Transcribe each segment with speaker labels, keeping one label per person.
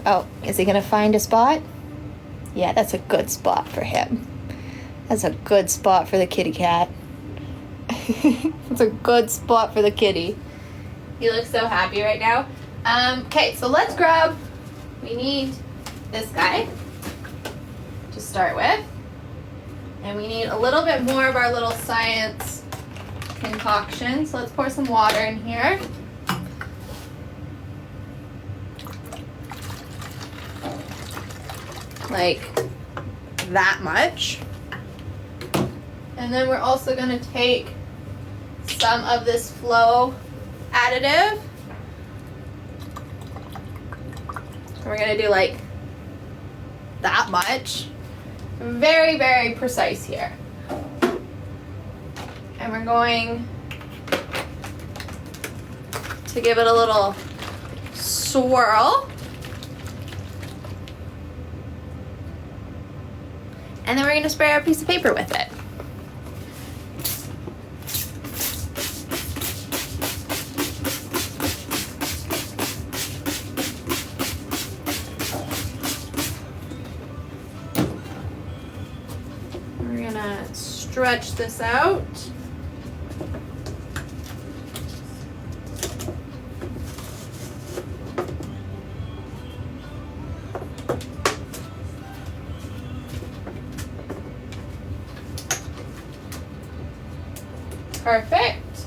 Speaker 1: Oh, is he gonna find a spot? Yeah, that's a good spot for him. That's a good spot for the kitty cat. It's a good spot for the kitty. He looks so happy right now. Okay, so let's grab, we need this guy to start with. And we need a little bit more of our little science concoction. So let's pour some water in here. Like that much. And then we're also going to take some of this flow additive. And we're going to do like that much. Very, very precise here. And we're going to give it a little swirl. And then we're going to spray our piece of paper with it. We're going to stretch this out. Perfect.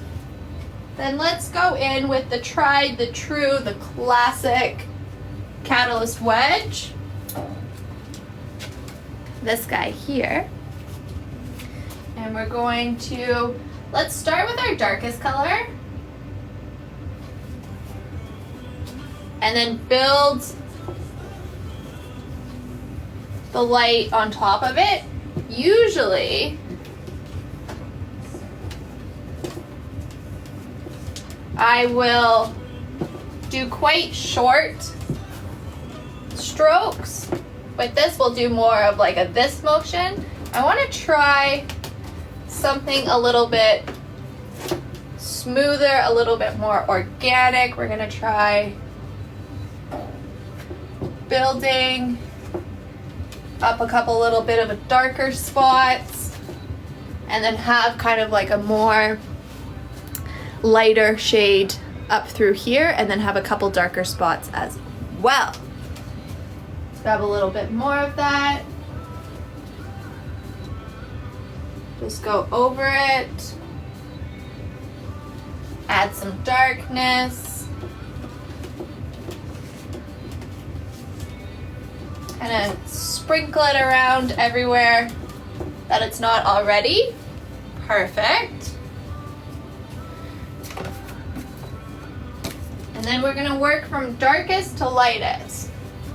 Speaker 1: Then let's go in with the tried, the true, the classic catalyst wedge. This guy here. And we're going to, let's start with our darkest color. And then build the light on top of it. Usually, I will do quite short strokes. With this, we'll do more of like a this motion. I want to try something a little bit smoother, a little bit more organic. We're going to try building up a couple little bit of a darker spots and then have kind of like a more lighter shade up through here and then have a couple darker spots as well. Grab a little bit more of that. Just go over it. Add some darkness. Kind of sprinkle it around everywhere that it's not already. Perfect. And then we're gonna work from darkest to lightest.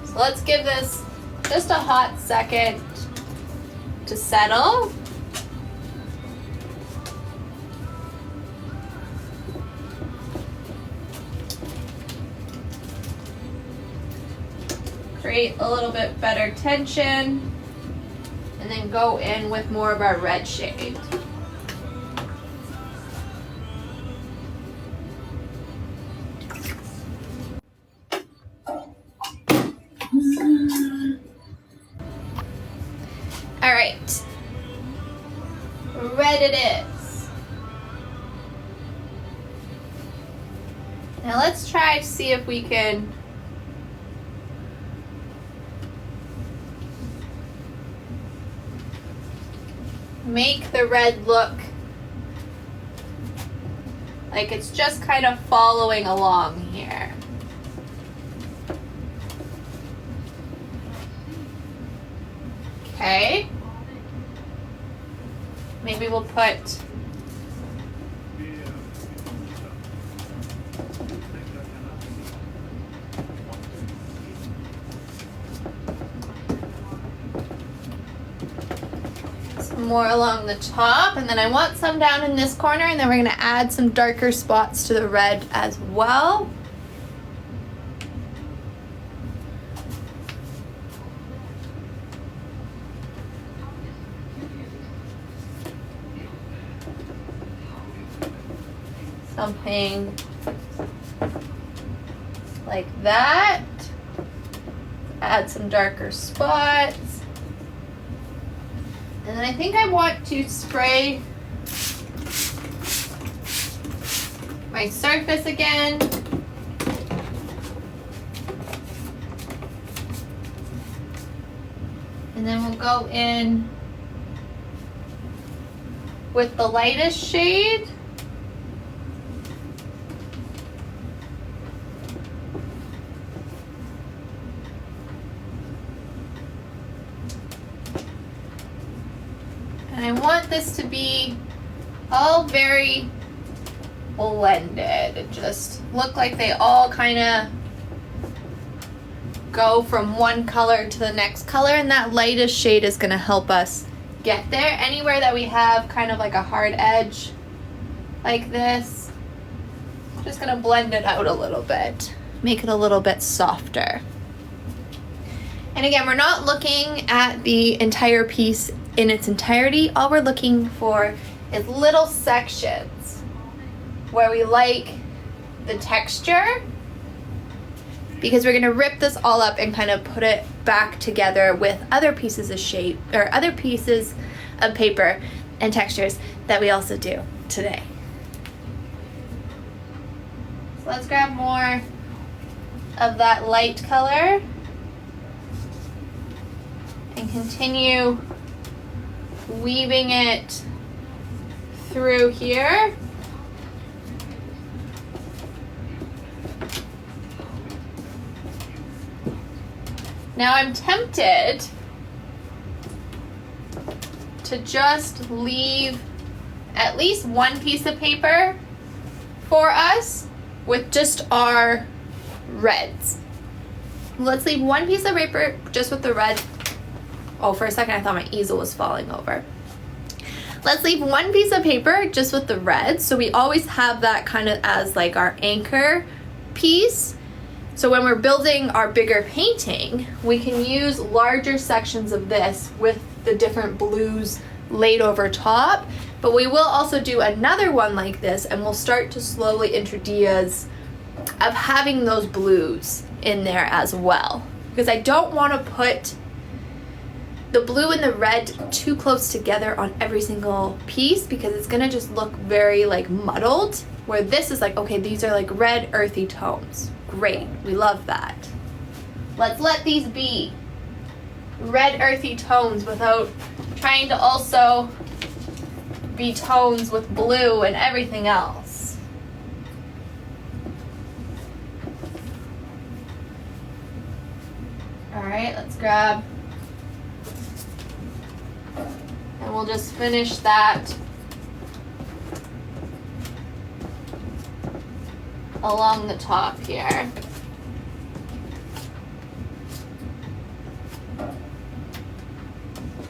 Speaker 1: So let's give this just a hot second to settle. Create a little bit better tension, and then go in with more of our red shade. All right, red it is. Now let's try to see if we can make the red look like it's just kind of following along here. Okay. Maybe we'll put some more along the top, and then I want some down in this corner, and then we're going to add some darker spots to the red as well. Something like that. add some darker spots. And then I think I want to spray my surface again. And then we'll go in with the lightest shade. And I want this to be all very blended and just look like they all kind of go from one color to the next color, and that lightest shade is going to help us get there. Anywhere that we have kind of like a hard edge like this, just going to blend it out a little bit, make it a little bit softer. And again, we're not looking at the entire piece in its entirety. All we're looking for is little sections where we like the texture, because we're gonna rip this all up and kind of put it back together with other pieces of shape or other pieces of paper and textures that we also do today. So let's grab more of that light color and continue weaving it through here. Now I'm tempted to just leave at least one piece of paper for us with just our reds. Let's leave one piece of paper just with the red. Oh, for a second I thought my easel was falling over. Let's leave one piece of paper just with the red, so we always have that kind of as like our anchor piece. So when we're building our bigger painting, we can use larger sections of this with the different blues laid over top. But we will also do another one like this, and we'll start to slowly introduce of having those blues in there as well. Because I don't want to put the blue and the red too close together on every single piece, because it's gonna just look very like muddled, where this is like, okay, these are like red earthy tones. Great, we love that. Let's let these be red earthy tones without trying to also be tones with blue and everything else. All right, let's grab, and we'll just finish that along the top here.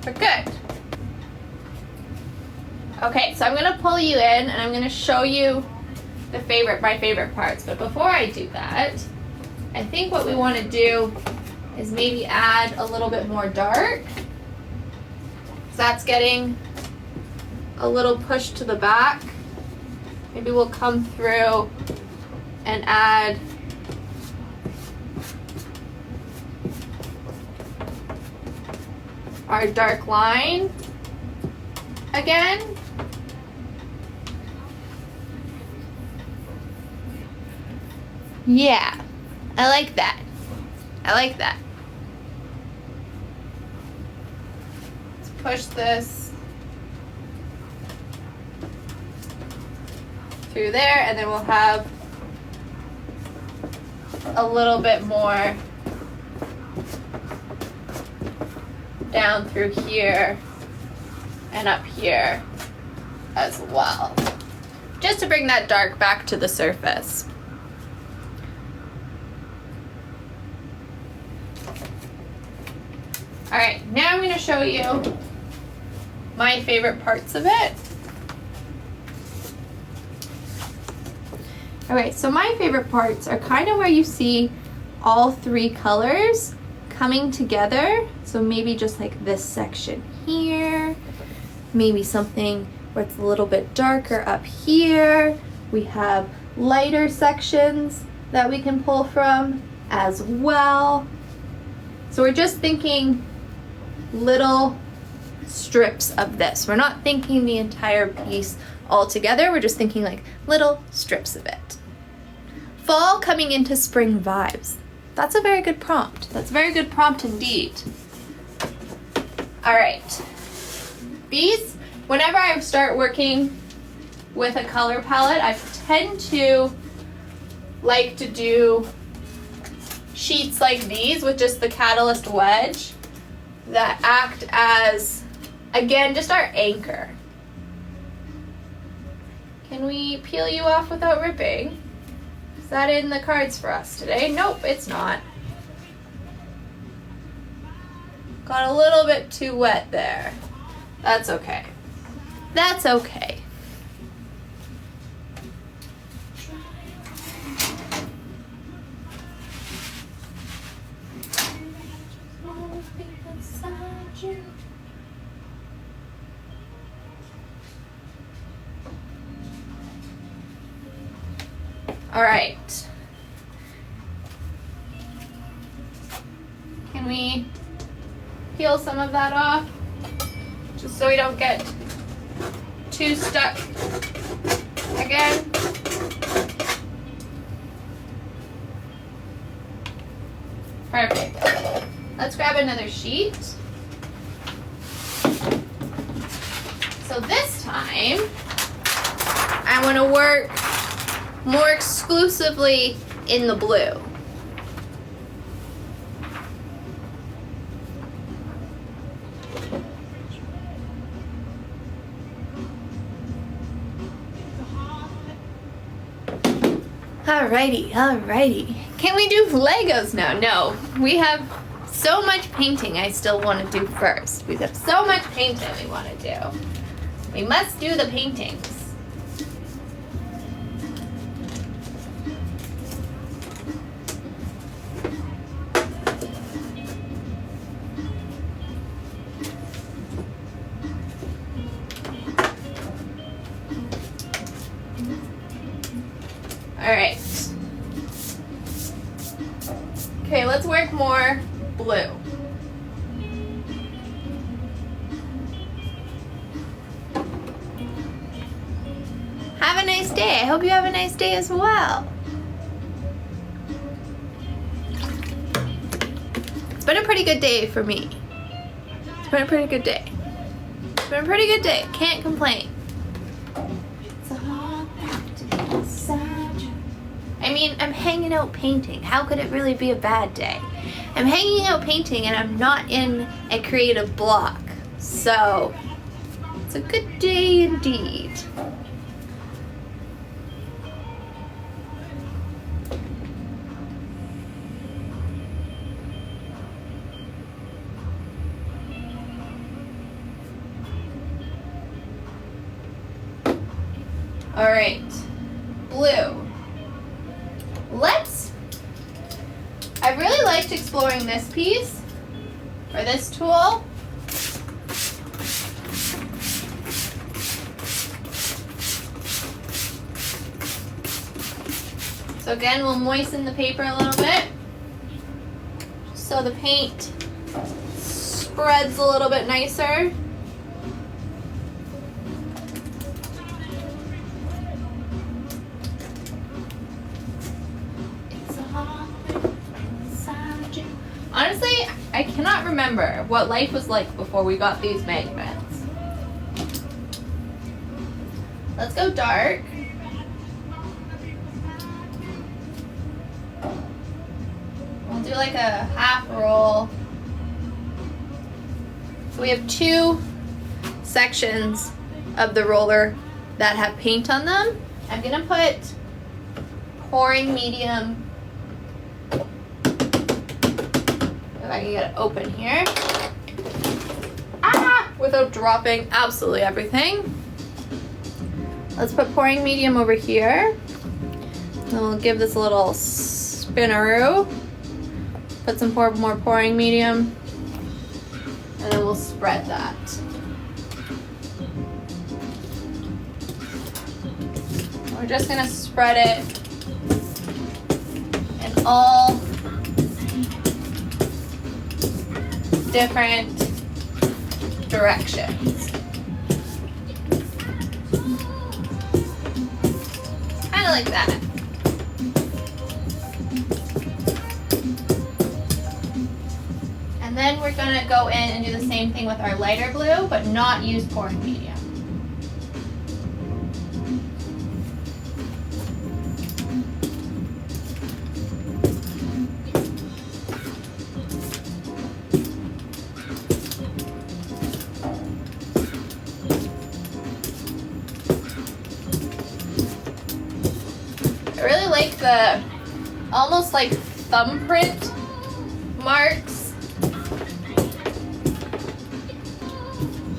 Speaker 1: We're good. Okay, so I'm gonna pull you in and I'm gonna show you my favorite parts. But before I do that, I think what we want to do is maybe add a little bit more dark. So that's getting a little push to the back. Maybe we'll come through and add our dark line again. Yeah, I like that. I like that. Let's push this through there, and then we'll have a little bit more down through here and up here as well, just to bring that dark back to the surface. All right, now I'm going to show you my favorite parts of it. All right, so my favorite parts are kind of where you see all three colors coming together. So maybe just like this section here, maybe something where it's a little bit darker up here. We have lighter sections that we can pull from as well. So we're just thinking little strips of this. We're not thinking the entire piece all together. We're just thinking like little strips of it. Fall coming into spring vibes. That's a very good prompt. That's a very good prompt indeed. All right. These, whenever I start working with a color palette, I tend to like to do sheets like these with just the catalyst wedge that act as, again, just our anchor. Can we peel you off without ripping? Is that in the cards for us today? Nope, it's not. Got a little bit too wet there. That's okay. That's okay. All right. Can we peel some of that off? Just so we don't get too stuck again. Perfect. Let's grab another sheet. So this time, I want to work more exclusively in the blue. Alrighty, alrighty. Can we do Legos now? No, we have so much painting I still want to do first. We have so much painting we want to do. We must do the paintings. All right. Okay, let's work more blue. Have a nice day. I hope you have a nice day as well. It's been a pretty good day for me. It's been a pretty good day. It's been a pretty good day. Can't complain. I mean, I'm hanging out painting. How could it really be a bad day? I'm hanging out painting and I'm not in a creative block. So, it's a good day indeed. All right, blue. I really liked exploring this piece, or this tool. So again, we'll moisten the paper a little bit, so the paint spreads a little bit nicer. Honestly, I cannot remember what life was like before we got these magnets. Let's go dark. We'll do like a half roll. So we have two sections of the roller that have paint on them. I'm gonna put pouring medium. If I can get it open here. Without dropping absolutely everything. Let's put pouring medium over here. Then we'll give this a little spinneroo. Put some more pouring medium. And then we'll spread that. We're just gonna spread it in all different directions. Kind of like that. And then we're going to go in and do the same thing with our lighter blue, but not use pouring medium. I really like the almost like thumbprint marks